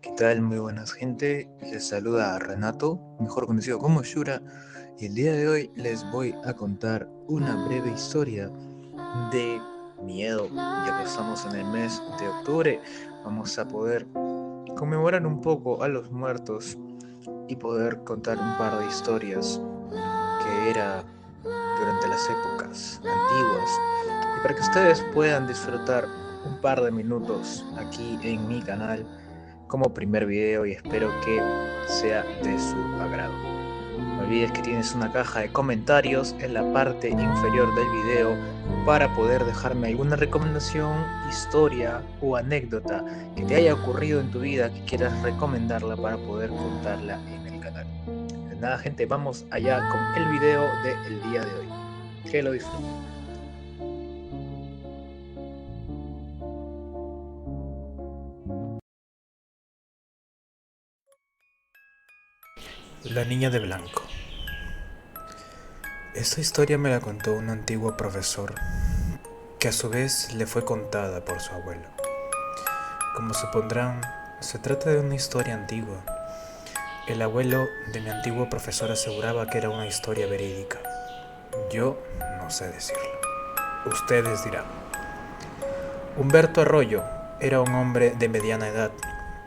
¿Qué tal? Muy buenas gente, les saluda Renato, mejor conocido como Shura, y el día de hoy les voy a contar una breve historia de miedo, ya que estamos en el mes de octubre. Vamos a poder conmemorar un poco a los muertos y poder contar un par de historias que era durante las épocas antiguas, y para que ustedes puedan disfrutar un par de minutos aquí en mi canal como primer video, y espero que sea de su agrado. No olvides que tienes una caja de comentarios en la parte inferior del video para poder dejarme alguna recomendación, historia o anécdota que te haya ocurrido en tu vida que quieras recomendarla para poder contarla en el canal. De nada gente, vamos allá con el video del día de hoy. Que lo disfruten. La niña de blanco. Esta historia me la contó un antiguo profesor, que a su vez le fue contada por su abuelo. Como supondrán, se trata de una historia antigua. El abuelo de mi antiguo profesor aseguraba que era una historia verídica. Yo no sé decirlo. Ustedes dirán. Humberto Arroyo era un hombre de mediana edad,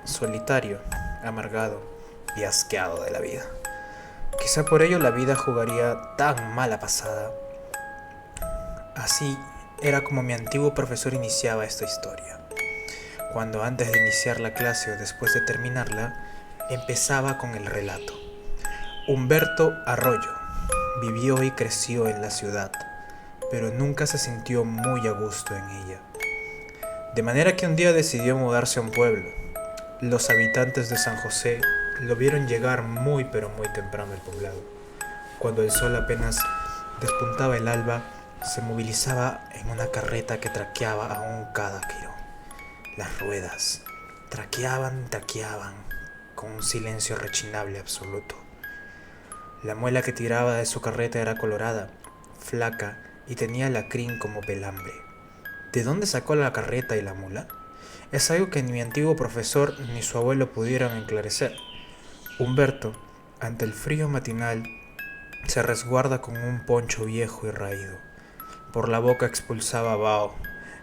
solitario, amargado y asqueado de la vida. Quizá por ello la vida jugaría tan mala pasada. Así era como mi antiguo profesor iniciaba esta historia, cuando antes de iniciar la clase o después de terminarla, empezaba con el relato. Humberto Arroyo vivió y creció en la ciudad, pero nunca se sintió muy a gusto en ella. De manera que un día decidió mudarse a un pueblo. Los habitantes de San José lo vieron llegar muy pero muy temprano al poblado. Cuando el sol apenas despuntaba el alba, se movilizaba en una carreta que traqueaba aún cada giro. Las ruedas traqueaban, con un silencio rechinable absoluto. La muela que tiraba de su carreta era colorada, flaca y tenía la crin como pelambre. ¿De dónde sacó la carreta y la mula? Es algo que ni mi antiguo profesor ni su abuelo pudieron enclarecer. Humberto, ante el frío matinal, se resguarda con un poncho viejo y raído. Por la boca expulsaba vaho,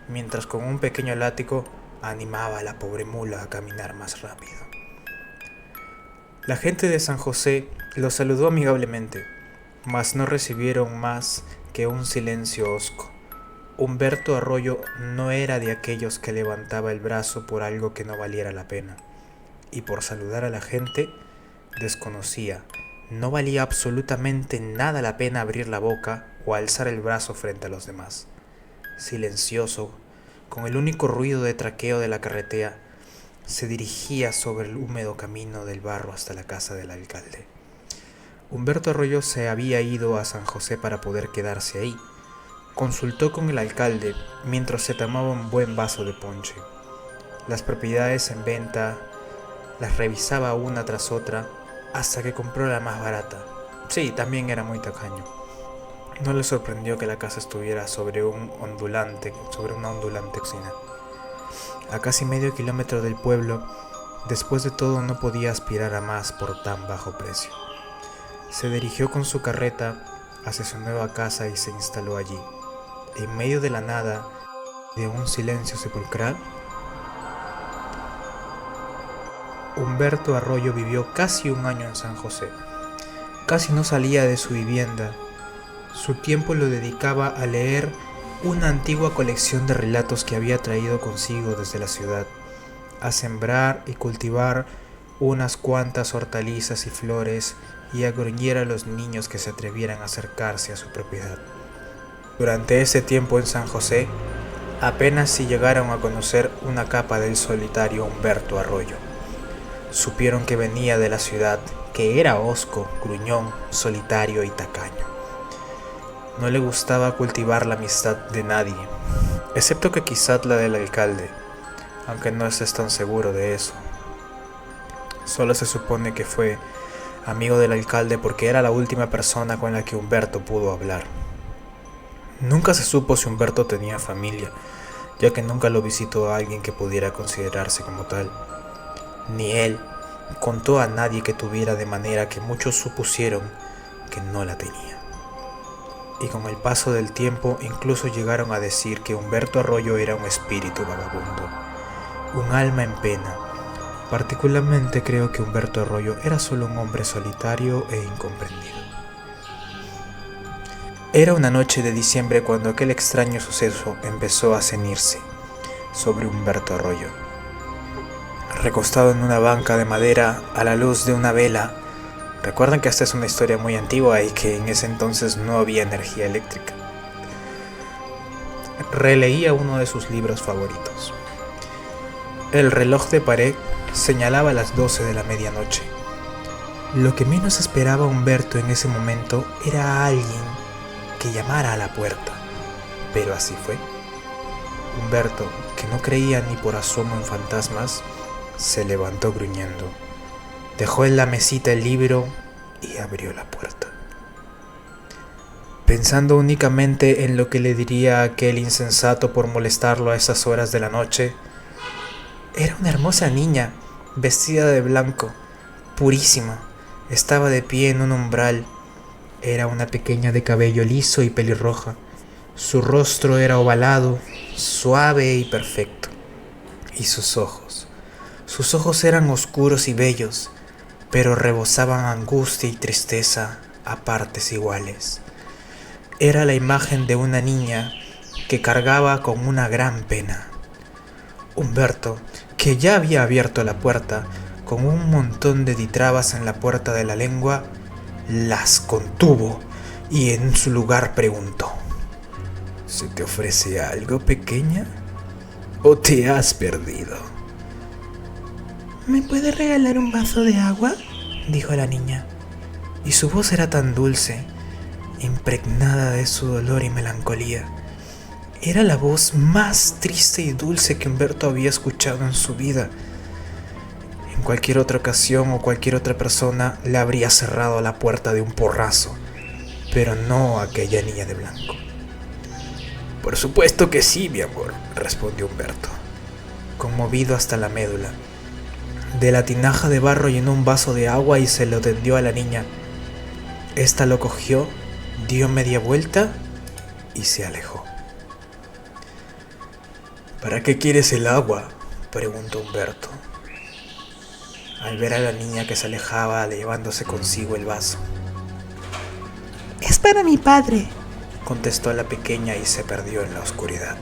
mientras con un pequeño látigo animaba a la pobre mula a caminar más rápido. La gente de San José lo saludó amigablemente, mas no recibieron más que un silencio hosco. Humberto Arroyo no era de aquellos que levantaba el brazo por algo que no valiera la pena, y por saludar a la gente desconocía. No valía absolutamente nada la pena abrir la boca o alzar el brazo frente a los demás. Silencioso, con el único ruido de traqueo de la carretera, se dirigía sobre el húmedo camino del barro hasta la casa del alcalde. Humberto Arroyo se había ido a San José para poder quedarse ahí. Consultó con el alcalde mientras se tomaba un buen vaso de ponche. Las propiedades en venta las revisaba una tras otra hasta que compró la más barata. Sí, también era muy tacaño. No le sorprendió que la casa estuviera sobre una ondulante cocina. A casi medio kilómetro del pueblo, después de todo no podía aspirar a más por tan bajo precio. Se dirigió con su carreta hacia su nueva casa y se instaló allí. En medio de la nada, de un silencio sepulcral, Humberto Arroyo vivió casi un año en San José. Casi no salía de su vivienda. Su tiempo lo dedicaba a leer una antigua colección de relatos que había traído consigo desde la ciudad, a sembrar y cultivar unas cuantas hortalizas y flores y a gruñir a los niños que se atrevieran a acercarse a su propiedad. Durante ese tiempo en San José, apenas si llegaron a conocer una capa del solitario Humberto Arroyo. Supieron que venía de la ciudad, que era hosco, gruñón, solitario y tacaño. No le gustaba cultivar la amistad de nadie, excepto que quizás la del alcalde, aunque no estés tan seguro de eso. Solo se supone que fue amigo del alcalde porque era la última persona con la que Humberto pudo hablar. Nunca se supo si Humberto tenía familia, ya que nunca lo visitó a alguien que pudiera considerarse como tal. ni él contó a nadie que tuviera, de manera que muchos supusieron que no la tenía. Y con el paso del tiempo incluso llegaron a decir que Humberto Arroyo era un espíritu vagabundo, un alma en pena. Particularmente creo que Humberto Arroyo era solo un hombre solitario e incomprendido. Era una noche de diciembre cuando aquel extraño suceso empezó a cenirse sobre Humberto Arroyo. Recostado en una banca de madera a la luz de una vela. Recuerden que esta es una historia muy antigua y que en ese entonces no había energía eléctrica. Releía uno de sus libros favoritos. El reloj de pared señalaba las 12 de la medianoche. Lo que menos esperaba Humberto en ese momento era a alguien que llamara a la puerta. Pero así fue. Humberto, que no creía ni por asomo en fantasmas, se levantó gruñendo. Dejó en la mesita el libro y abrió la puerta. Pensando únicamente en lo que le diría aquel insensato por molestarlo a esas horas de la noche, era una hermosa niña, vestida de blanco, purísima. Estaba de pie en un umbral. Era una pequeña de cabello liso y pelirroja. Su rostro era ovalado, suave y perfecto. Y sus ojos eran oscuros y bellos, pero rebosaban angustia y tristeza a partes iguales. Era la imagen de una niña que cargaba con una gran pena. Humberto, que ya había abierto la puerta con un montón de ditrabas en la puerta de la lengua, las contuvo y en su lugar preguntó: ¿Se te ofrece algo, pequeña? ¿O te has perdido? ¿Me puedes regalar un vaso de agua?, dijo la niña, y su voz era tan dulce, impregnada de su dolor y melancolía. Era la voz más triste y dulce que Humberto había escuchado en su vida. En cualquier otra ocasión o cualquier otra persona le habría cerrado la puerta de un porrazo, pero no aquella niña de blanco. Por supuesto que sí, mi amor, respondió Humberto, conmovido hasta la médula. De la tinaja de barro llenó un vaso de agua y se lo tendió a la niña. Esta lo cogió, dio media vuelta y se alejó. ¿Para qué quieres el agua?, preguntó Humberto, al ver a la niña que se alejaba llevándose consigo el vaso. «Es para mi padre», contestó la pequeña y se perdió en la oscuridad.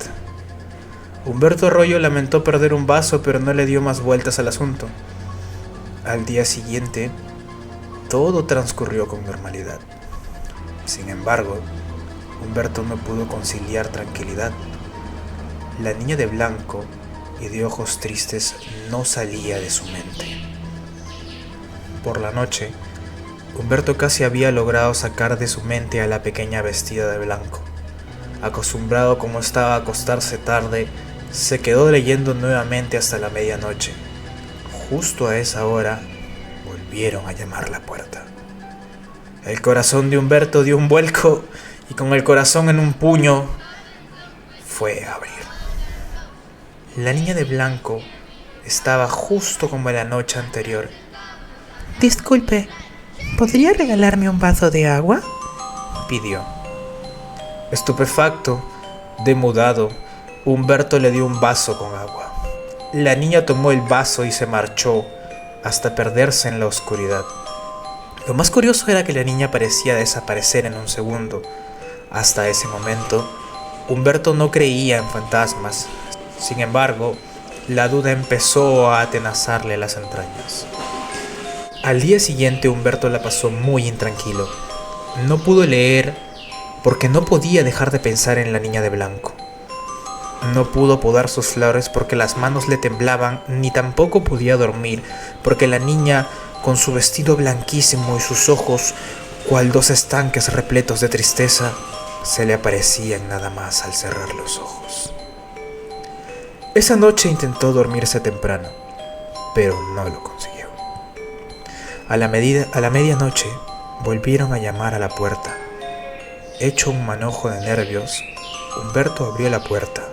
Humberto Arroyo lamentó perder un vaso, pero no le dio más vueltas al asunto. Al día siguiente, todo transcurrió con normalidad. Sin embargo, Humberto no pudo conciliar tranquilidad. La niña de blanco y de ojos tristes no salía de su mente. Por la noche, Humberto casi había logrado sacar de su mente a la pequeña vestida de blanco. Acostumbrado como estaba a acostarse tarde, se quedó leyendo nuevamente hasta la medianoche. Justo a esa hora, volvieron a llamar a la puerta. El corazón de Humberto dio un vuelco y con el corazón en un puño, fue a abrir. La niña de blanco estaba justo como la noche anterior. «Disculpe, ¿podría regalarme un vaso de agua?», pidió. Estupefacto, demudado, Humberto le dio un vaso con agua. La niña tomó el vaso y se marchó hasta perderse en la oscuridad. Lo más curioso era que la niña parecía desaparecer en un segundo. Hasta ese momento, Humberto no creía en fantasmas. Sin embargo, la duda empezó a atenazarle las entrañas. Al día siguiente, Humberto la pasó muy intranquilo. No pudo leer porque no podía dejar de pensar en la niña de blanco. No pudo podar sus flores porque las manos le temblaban, ni tampoco podía dormir porque la niña, con su vestido blanquísimo y sus ojos, cual dos estanques repletos de tristeza, se le aparecían nada más al cerrar los ojos. Esa noche intentó dormirse temprano, pero no lo consiguió. A la medianoche volvieron a llamar a la puerta. Hecho un manojo de nervios, Humberto abrió la puerta.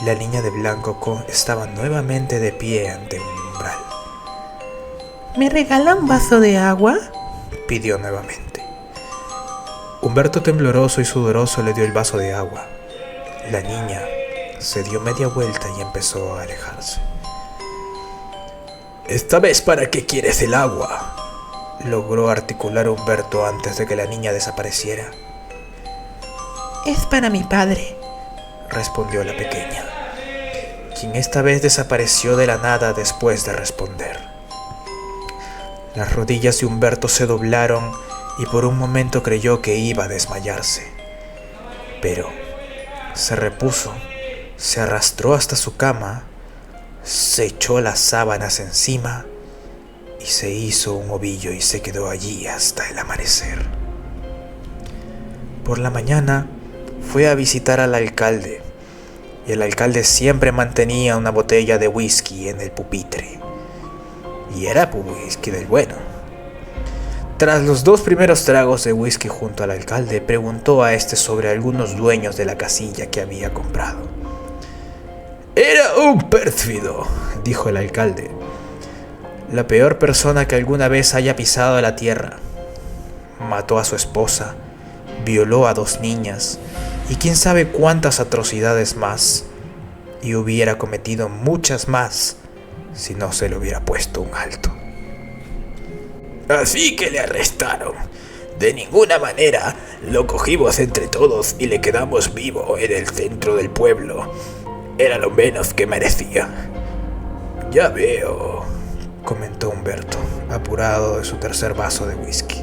La niña de blanco estaba nuevamente de pie ante un umbral. ¿Me regala un vaso de agua?, pidió nuevamente. Humberto, tembloroso y sudoroso, le dio el vaso de agua. La niña se dio media vuelta y empezó a alejarse. «¿Esta vez para qué quieres el agua?», logró articular Humberto antes de que la niña desapareciera. «Es para mi padre», respondió la pequeña, quien esta vez desapareció de la nada después de responder. Las rodillas de Humberto se doblaron y por un momento creyó que iba a desmayarse. Pero se repuso, se arrastró hasta su cama, se echó las sábanas encima y se hizo un ovillo y se quedó allí hasta el amanecer. Por la mañana fue a visitar al alcalde, y el alcalde siempre mantenía una botella de whisky en el pupitre. Y era whisky del bueno. Tras los 2 primeros tragos de whisky junto al alcalde, preguntó a este sobre algunos dueños de la casilla que había comprado. «Era un pérfido», dijo el alcalde. «La peor persona que alguna vez haya pisado la tierra. Mató a su esposa, violó a 2 niñas y quién sabe cuántas atrocidades más, y hubiera cometido muchas más si no se le hubiera puesto un alto. Así que le arrestaron. De ninguna manera lo cogimos entre todos y le quedamos vivo en el centro del pueblo. Era lo menos que merecía». «Ya veo», comentó Humberto, apurado de su tercer vaso de whisky.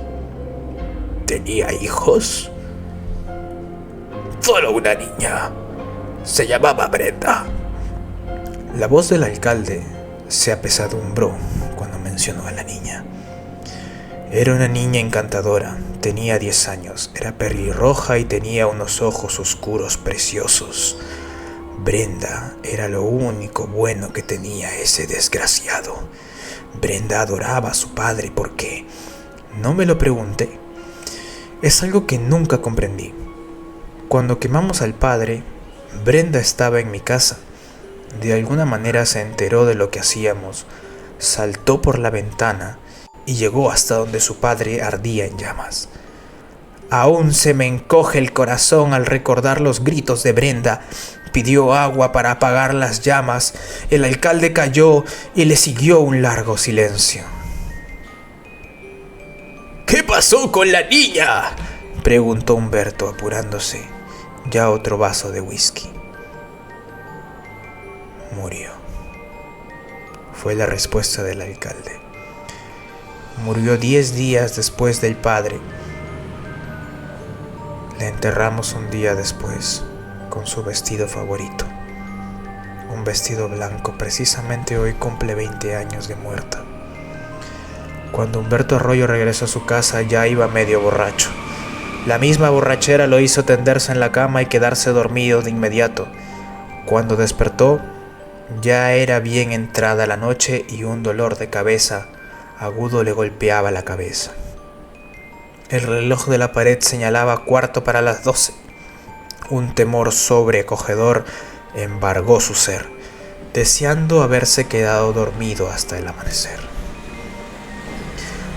«¿Tenía hijos?» «Solo una niña. Se llamaba Brenda». La voz del alcalde se apesadumbró cuando mencionó a la niña. Era una niña encantadora, tenía 10 años, era pelirroja y tenía unos ojos oscuros preciosos. Brenda era lo único bueno que tenía ese desgraciado. Brenda adoraba a su padre porque, no me lo pregunté, es algo que nunca comprendí. Cuando quemamos al padre, Brenda estaba en mi casa. De alguna manera se enteró de lo que hacíamos, saltó por la ventana y llegó hasta donde su padre ardía en llamas. Aún se me encoge el corazón al recordar los gritos de Brenda. Pidió agua para apagar las llamas. El alcalde calló y le siguió un largo silencio. «¿Qué pasó con la niña?», preguntó Humberto, apurándose ya otro vaso de whisky. «Murió», fue la respuesta del alcalde. «Murió 10 días después del padre. La enterramos un día después con su vestido favorito, un vestido blanco. Precisamente hoy cumple 20 años de muerta». Cuando Humberto Arroyo regresó a su casa ya iba medio borracho. La misma borrachera lo hizo tenderse en la cama y quedarse dormido de inmediato. Cuando despertó, ya era bien entrada la noche y un dolor de cabeza agudo le golpeaba la cabeza. El reloj de la pared señalaba 11:45. Un temor sobrecogedor embargó su ser, deseando haberse quedado dormido hasta el amanecer.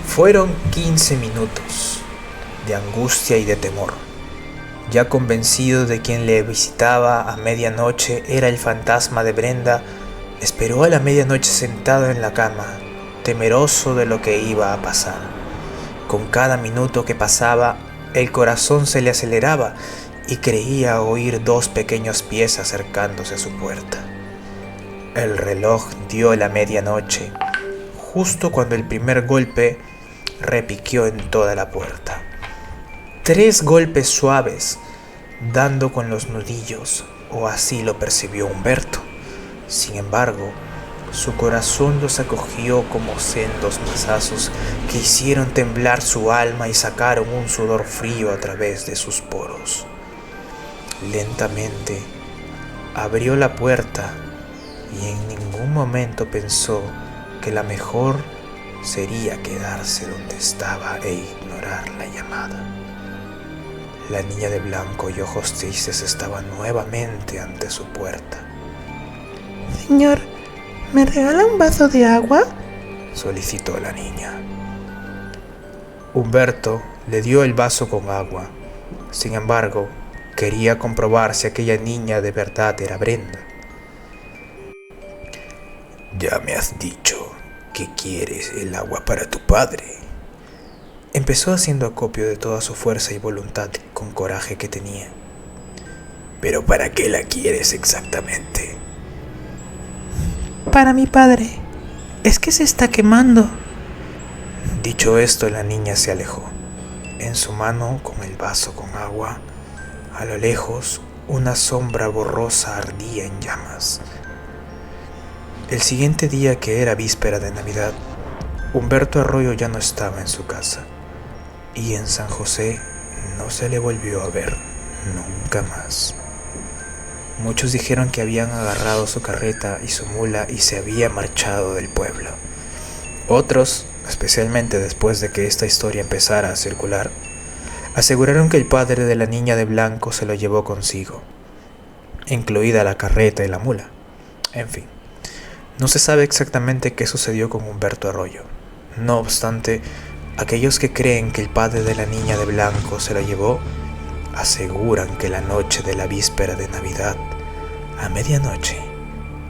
Fueron 15 minutos de angustia y de temor. Ya convencido de quien le visitaba a medianoche era el fantasma de Brenda, esperó a la medianoche sentado en la cama, temeroso de lo que iba a pasar. Con cada minuto que pasaba, el corazón se le aceleraba y creía oír 2 pequeños pies acercándose a su puerta. El reloj dio la medianoche, justo cuando el primer golpe repiqueó en toda la puerta. 3 golpes suaves, dando con los nudillos, o así lo percibió Humberto. Sin embargo, su corazón los acogió como sendos mazazos que hicieron temblar su alma y sacaron un sudor frío a través de sus poros. Lentamente abrió la puerta y en ningún momento pensó que la mejor sería quedarse donde estaba e ignorar la llamada. La niña de blanco y ojos tristes estaba nuevamente ante su puerta. «Señor, ¿me regala un vaso de agua?», solicitó la niña. Humberto le dio el vaso con agua. Sin embargo, quería comprobar si aquella niña de verdad era Brenda. Ya me has dicho que quieres el agua para tu padre. Empezó haciendo acopio de toda su fuerza y voluntad con coraje que tenía. ¿Pero para qué la quieres exactamente? Para mi padre. Es que se está quemando. Dicho esto, la niña se alejó. En su mano, con el vaso con agua, a lo lejos, una sombra borrosa ardía en llamas. El siguiente día, que era víspera de Navidad, Humberto Arroyo ya no estaba en su casa, y en San José no se le volvió a ver nunca más. Muchos dijeron que habían agarrado su carreta y su mula y se había marchado del pueblo. Otros, especialmente después de que esta historia empezara a circular, aseguraron que el padre de la niña de blanco se lo llevó consigo, incluida la carreta y la mula. En fin, no se sabe exactamente qué sucedió con Humberto Arroyo. No obstante, aquellos que creen que el padre de la niña de blanco se lo llevó, aseguran que la noche de la víspera de Navidad, a medianoche,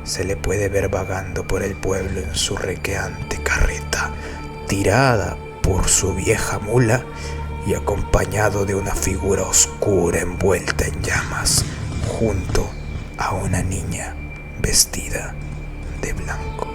se le puede ver vagando por el pueblo en su requeante carreta, tirada por su vieja mula y acompañado de una figura oscura envuelta en llamas, junto a una niña vestida de blanco.